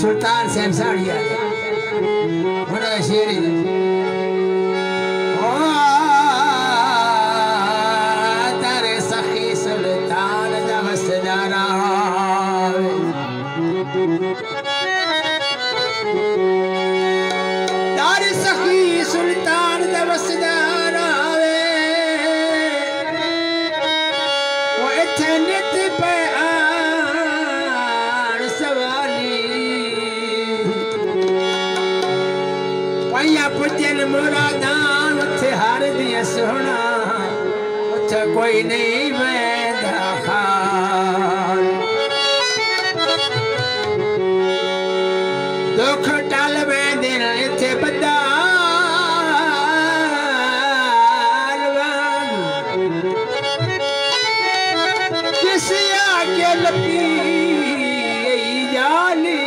सुल्तान शहनशाह बड़ा शेरी तारे सखी सुल्तान दा वसदारा तारे सखी सुल्तान दा वसदारा वो इत्थे नित पे या पुजन मुरादान उथे हार दिया सोना उथे कोई नहीं बैठा खान दुख टल में दिन इथे बदाल किस आके लपी जाली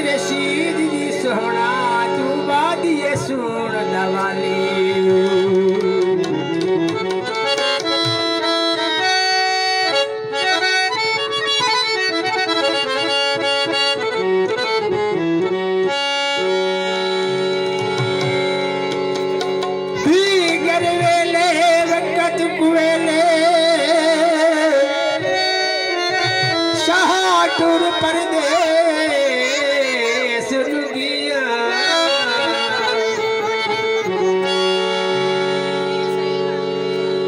रशीद जी सोना तू बादिए सुन दवाली दीगर वेले वक़्त कुवेले शाहटुर परदे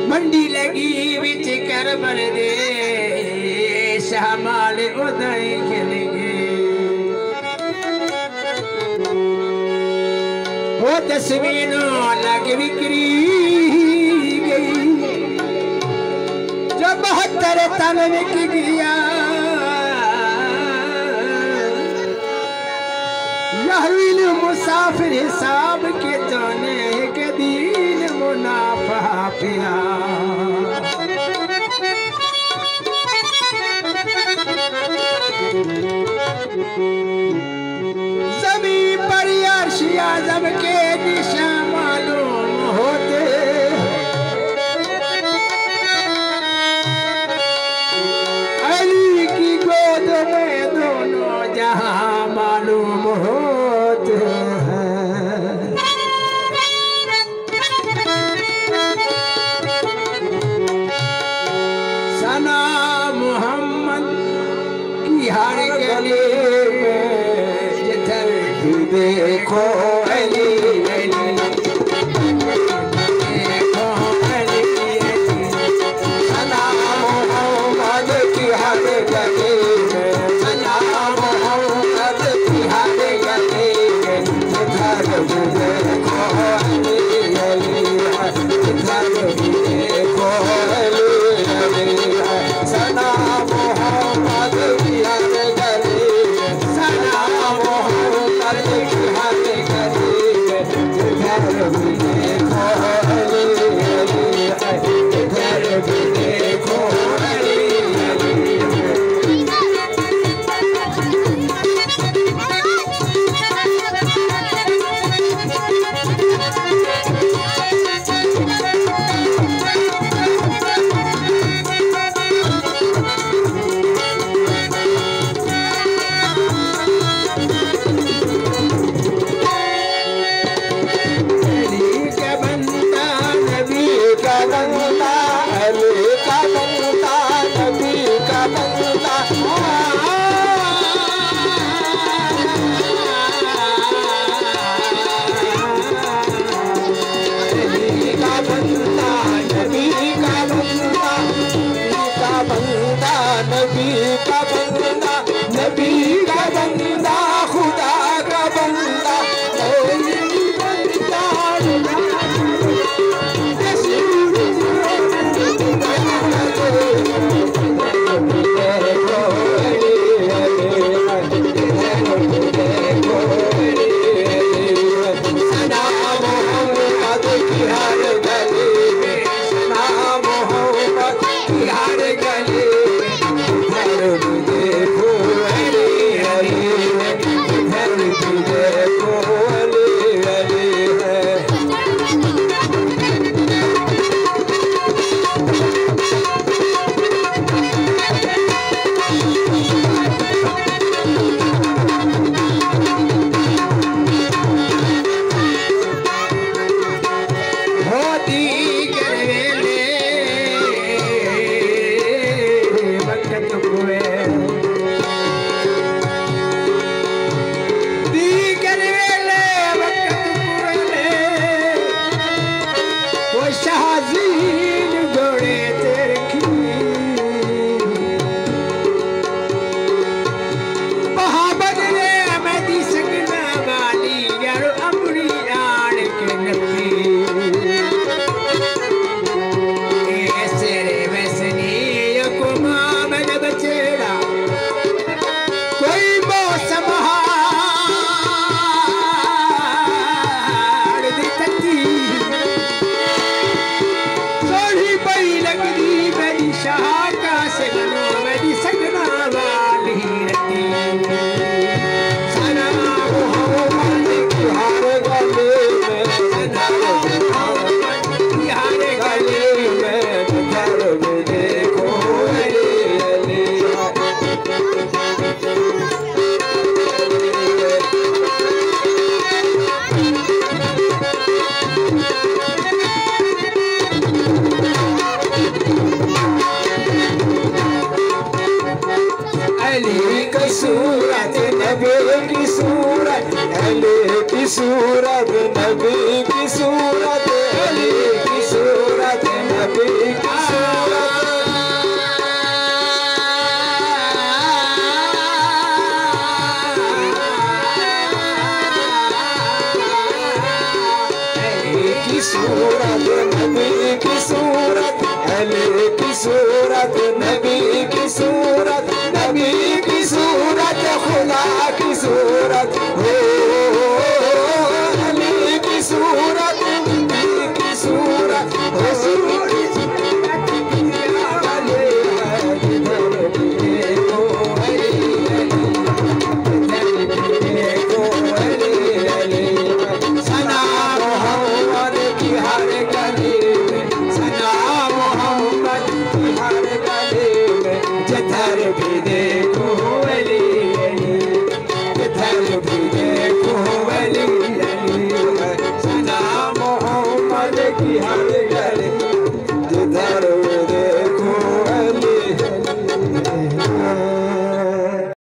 मंडी लगी बिच कर बर दे शामाल उदय खेलेंगे वो तस्वीरों लग बिक्री गई जो 72 तन बिक गया यही मुसाफिर हिसाब के तोने के दिन मुनाफा पिया ज़मीन पर अर्शिया जब के दिशा मालूम होते अली की गोद में दोनों जहां मालूम होते हैं सना मोहम्मद की हर गली में जिधर भी देखो अली अली देखो अली सना मोहम्मद की हर गली में सना मोहम्मद की हर गली में जिधर भी देखो अली अली जिधर भी देखो अली सना मोहम्मद की हर गली सना मोहम्मद की हर गली अली की सूरत, अली की सूरत, नबी की सूरत, अली की सूरत, नबी की सूरत। अली की सूरत, नबी की सूरत, अली की सूरत, नबी की सूरत।